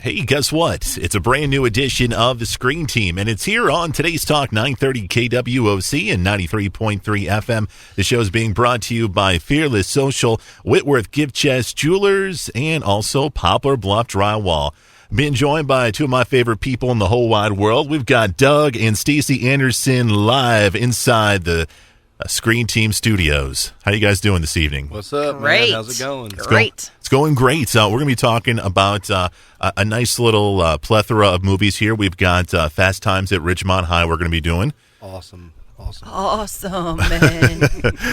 Hey, guess what? It's a brand new edition of the Screen Team, and it's here on today's Talk 930 KWOC and 93.3 FM. The show is being brought to you by Fearless Social, Whitworth Gift Chest Jewelers, and also Poplar Bluff Drywall. Being joined by two of my favorite people in the whole wide world. We've got Doug and Stacey Anderson live inside the Screen Team Studios. How you guys doing this evening? What's up, Great. man? How's it going? Great. It's going great. We're going to be talking about a nice little plethora of movies here. We've got Fast Times at Ridgemont High we're going to be doing. Awesome, man.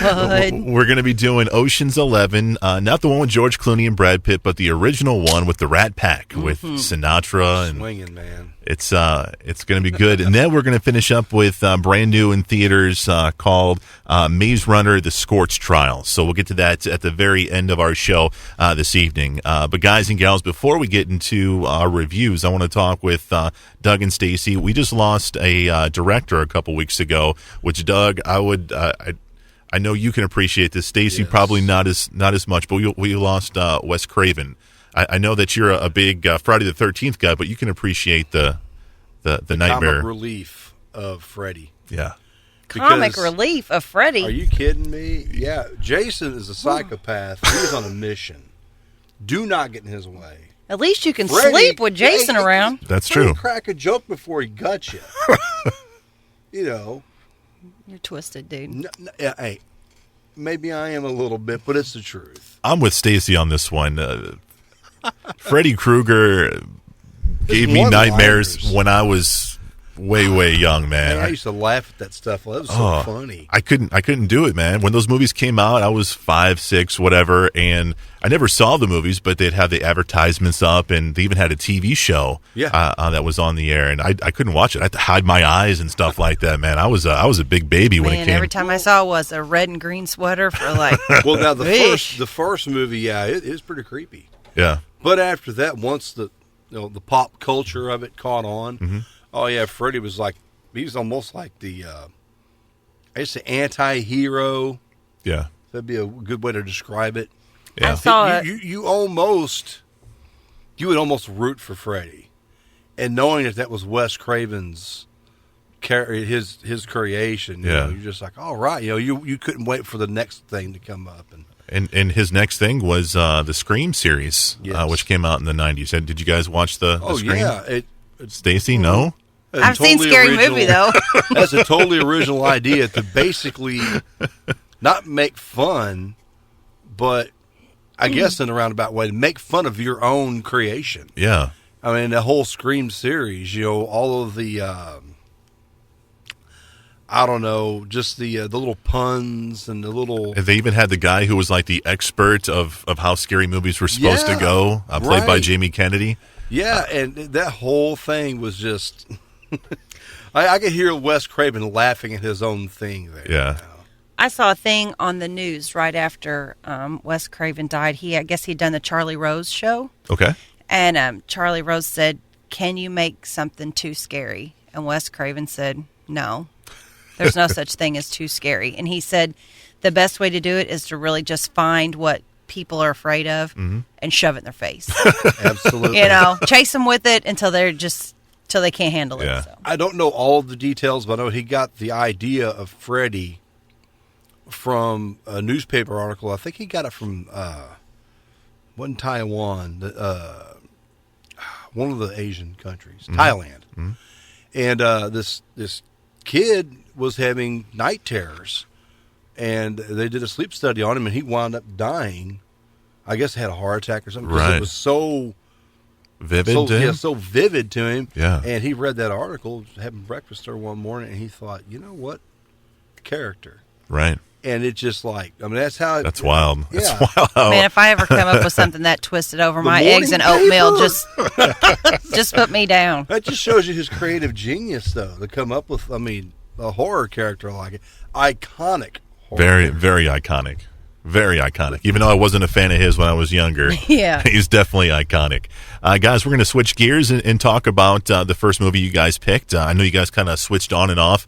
Bud. We're going to be doing Ocean's 11, not the one with George Clooney and Brad Pitt, but the original one with the Rat Pack with Sinatra. And swinging, man. it's going to be good. And then we're going to finish up with brand new in theaters called Maze Runner: The Scorch Trial. So we'll get to that at the very end of our show this evening. But guys and gals, before we get into our reviews, I want to talk with Doug and Stacey. We just lost a director a couple weeks ago, which Doug, I know you can appreciate this. Stacey, Yes. probably not as much, but we lost Wes Craven. I know that you're a big Friday the 13th guy, but you can appreciate the nightmare Comic relief of Freddie. Yeah. Comic Because- relief of Freddie. Are you kidding me? Yeah, Jason is a psychopath. He's on a mission. Do not get in his way. At least you can Freddie- sleep with Jason Hey, around. That's Freddie true. Crack a joke before he guts you. You know. You're twisted, dude. Hey, maybe I am a little bit, but it's the truth. I'm with Stacey on this one. Freddy Krueger gave me nightmares one-liners. when I was way young, man. I used to laugh at that stuff. Well, that was so funny. I couldn't do it, man. When those movies came out, I was 5, 6, whatever, and I never saw the movies, but they'd have the advertisements up, and they even had a TV show that was on the air, and I couldn't watch it. I had to hide my eyes and stuff like that, man. I was a big baby when it Man, came. every time I saw was a red and green sweater for like. Well, now the Ish. first movie, it is pretty creepy. Yeah. But after that, once the pop culture of it caught on, oh yeah, Freddie was like, he's almost like the, I guess the anti-hero. Yeah. That'd be a good way to describe it. Yeah. I saw it. You would almost root for Freddie, and knowing that was Wes Craven's his creation. Yeah. You're just like, all right, you couldn't wait for the next thing to come up. And his next thing was the Scream series, Yes. which came out in the 90s. Did you guys watch the Scream? Yeah, Stacey, no? I've seen Scary Movie, though. That's a totally original idea to basically not make fun, but I guess in a roundabout way, to make fun of your own creation. Yeah. I mean, the whole Scream series, all of the, I don't know, just the little puns and the little... They even had the guy who was like the expert of how scary movies were supposed to go, played by right. Jamie Kennedy. Yeah, and that whole thing was just... I could hear Wes Craven laughing at his own thing there. Yeah. I saw a thing on the news right after Wes Craven died. I guess he'd done the Charlie Rose show. Okay. And Charlie Rose said, "Can you make something too scary?" And Wes Craven said, "No, there's no such thing as too scary." And he said, the best way to do it is to really just find what people are afraid of and shove it in their face. Absolutely. Chase them with it until they can't handle it. Yeah. So. I don't know all of the details, but I know he got the idea of Freddie from a newspaper article. I think he got it from one Taiwan, one of the Asian countries, Thailand. And this kid was having night terrors, and they did a sleep study on him, and he wound up dying. I guess he had a heart attack or something because Right. it was so Vivid. to him? so vivid to him. Yeah. And he read that article, having breakfast there one morning, and he thought, you know what? Character. Right. And it's just like, I mean, that's how it, That's wild. Yeah. That's wild. how- Man, if I ever come up with something that twisted over The my morning eggs and oatmeal, paper. just put me down. That just shows you his creative genius, though, to come up with, a horror character like it. Iconic horror Very, character. very iconic. Very iconic. Even though I wasn't a fan of his when I was younger, Yeah. he's definitely iconic. Guys, we're going to switch gears and talk about the first movie you guys picked. I know you guys kind of switched on and off.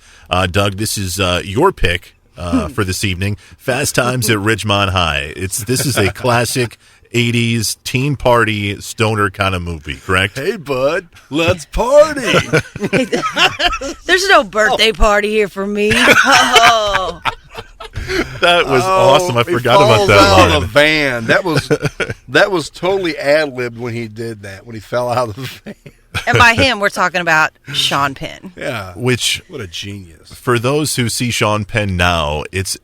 Doug, this is your pick for this evening, Fast Times at Ridgemont High. This is a classic '80s teen party stoner kind of movie, correct? Hey, bud, let's party. There's no birthday party here for me. Oh. That was awesome. I forgot about that out line. of the van. That was totally ad-libbed when he did that, when he fell out of the van. And by him, we're talking about Sean Penn. Yeah. Which, what a genius. for those who see Sean Penn now, it's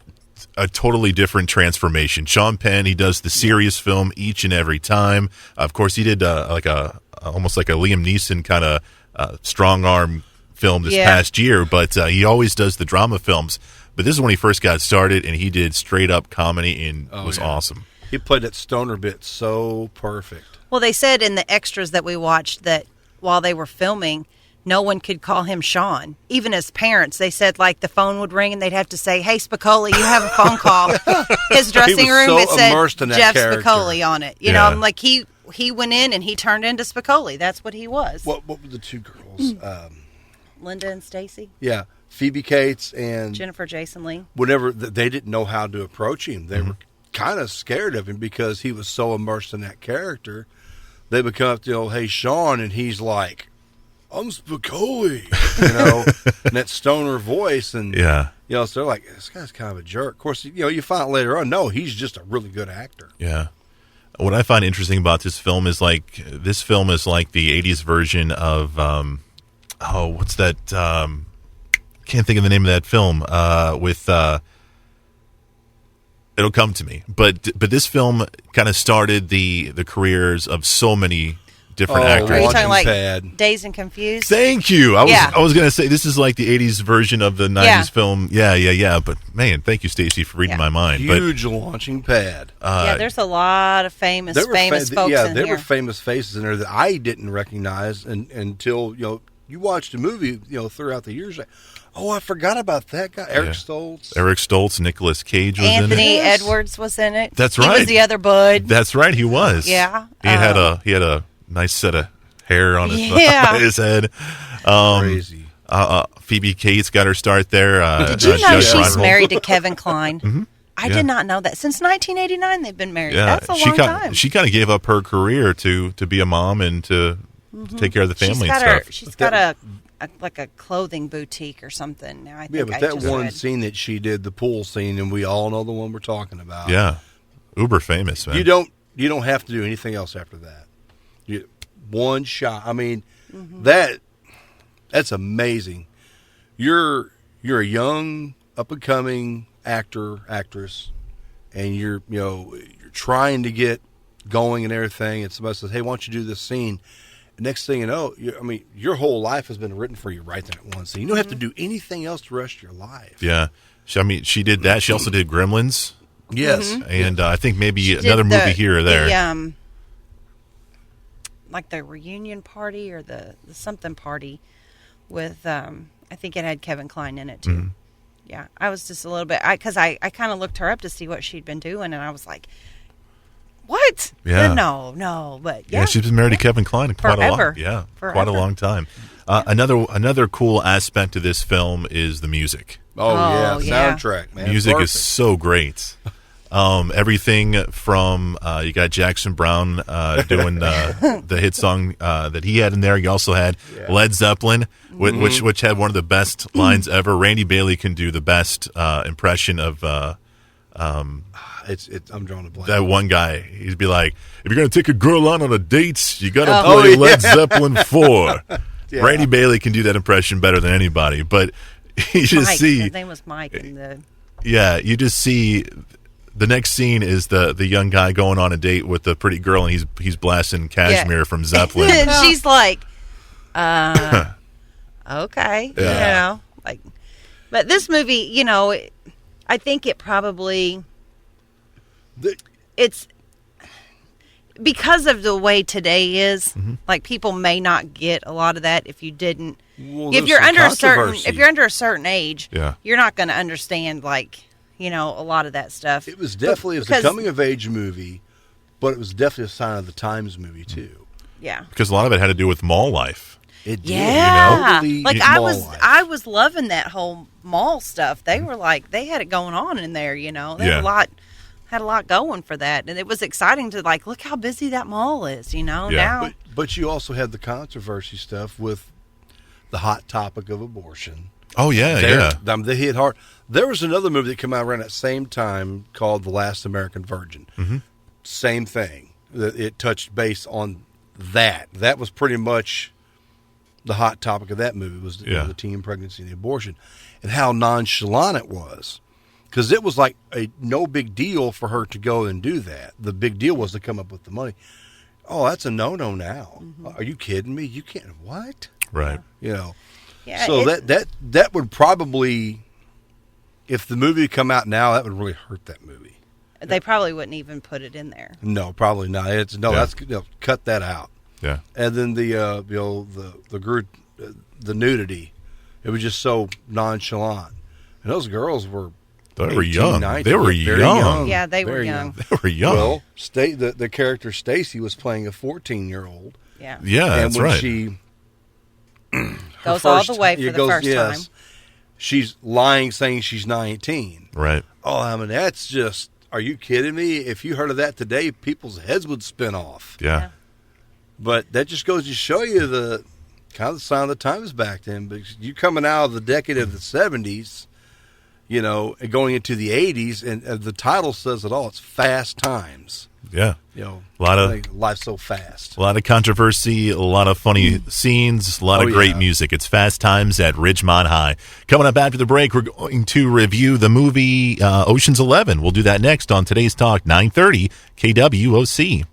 a totally different transformation. Sean Penn, he does the serious film each and every time. Of course, he did almost like a Liam Neeson kind of strong arm film this past year, but he always does the drama films. But this is when he first got started, and he did straight up comedy and was awesome. He played that stoner bit so perfect. Well, they said in the extras that we watched that while they were filming, no one could call him Sean. Even his parents, they said like the phone would ring and they'd have to say, "Hey, Spicoli, you have a phone call." His dressing room, so it said immersed in that Jeff character. Spicoli on it. You know, I'm like he went in and he turned into Spicoli. That's what he was. What were the two girls? Linda and Stacey. Yeah, Phoebe Cates and Jennifer Jason Leigh. Whenever they didn't know how to approach him, they were kind of scared of him because he was so immersed in that character. They would come up to, "Hey, Sean," and he's like, "I'm Spicoli," and that stoner voice, and so they're like, "This guy's kind of a jerk." Of course, you find out later on, no, he's just a really good actor. Yeah. What I find interesting about this film is the '80s version of what's that? Can't think of the name of that film. It'll come to me. But this film kind of started the careers of so many different actors. Are you talking like Pad. Dazed and Confused? Thank you. I was going to say this is like the '80s version of the '90s film. Yeah. But man, thank you, Stacey, for reading my mind. Huge launching pad. There's a lot of famous folks in here. There were famous faces in there that I didn't recognize until you watched a movie throughout the years. Oh, I forgot about that guy, Eric Stoltz. Nicolas Cage was Anthony in it. Edwards was in it. That's He right. was the other bud. That's right. He was. Yeah. He had a nice set of hair on his head. Crazy. Phoebe Cates got her start there. Did you know Judge she's Reinhold. married to Kevin Kline? I did not know that. Since 1989, they've been married. That's a long time. She kind of gave up her career to be a mom and to take care of the family and stuff. She's got a clothing boutique or something now. I think but that one scene that she did, the pool scene, and we all know the one we're talking about. Yeah, uber famous, man. You don't have to do anything else after that. One shot. I mean, that's amazing. You're a young up and coming actress, and you're trying to get going and everything. And somebody says, "Hey, why don't you do this scene?" Next thing you know, your whole life has been written for you right there at once. So you don't have to do anything else the rest of your life. Yeah. She did that. She also did Gremlins. Yes. And I think maybe another movie here or there. Like the reunion party or the something party with, I think it had Kevin Kline in it too. Mm-hmm. Yeah. I was just a little bit, because I kind of looked her up to see what she'd been doing, and I was like, what? Yeah. No, but Yeah, she's been married to Kevin Kline quite a long. Yeah, Forever. quite a long time. Another cool aspect of this film is the music. Oh yeah, soundtrack, man. Music Perfect. is so great. Everything from you got Jackson Brown doing the hit song that he had in there. You also had Led Zeppelin, which had one of the best lines ever. Randy Bailey can do the best impression of. I'm drawing a blank. That one guy, he'd be like, "If you're gonna take a girl on a date, you gotta play Led Zeppelin 4." Yeah. Randy Bailey can do that impression better than anybody, but you just see his name was Mike. You just see the next scene is the young guy going on a date with the pretty girl, and he's blasting Kashmir from Zeppelin. And she's like, okay, but this movie, I think it probably. It's because of the way today is, like people may not get a lot of that if you didn't. Well, if you're under a certain age, you're not going to understand a lot of that stuff. It was definitely a coming of age movie, but it was definitely a sign of the times movie too. Yeah, because a lot of it had to do with mall life. It did. Yeah, Totally I was loving that whole mall stuff. They were they had it going on in there. They had a lot. had a lot going for that, and it was exciting to look how busy that mall is. Yeah. Now. But you also had the controversy stuff with the hot topic of abortion. Oh, yeah. They hit hard. There was another movie that came out around that same time called The Last American Virgin. Mm-hmm. Same thing. It touched base on that. That was pretty much the hot topic of that movie was the teen pregnancy and the abortion, and how nonchalant it was. Because it was like no big deal for her to go and do that. The big deal was to come up with the money. Oh, that's a no-no now. Mm-hmm. Are you kidding me? You can't. What? Right. Yeah, so that would probably, if the movie had come out now, that would really hurt that movie. They probably wouldn't even put it in there. No, probably not. That's cut that out. Yeah. And then the nudity, it was just so nonchalant. And those girls were. They were young. 19, They were young. Yeah, they were young. They were young. Well, the character Stacey was playing a 14-year-old. Yeah. Yeah, and that's when right. she goes all the way for the first time. She's lying, saying she's 19. Right. Oh, I mean, that's just. Are you kidding me? If you heard of that today, people's heads would spin off. Yeah. But that just goes to show you the kind of the sign of the times back then. Because you coming out of the decade of the 70s, and going into the 80s, and the title says it all. It's Fast Times. Yeah. A lot of life's so fast. A lot of controversy, a lot of funny scenes, a lot of great music. It's Fast Times at Ridgemont High. Coming up after the break, we're going to review the movie Ocean's 11. We'll do that next on Today's Talk 930 KWOC.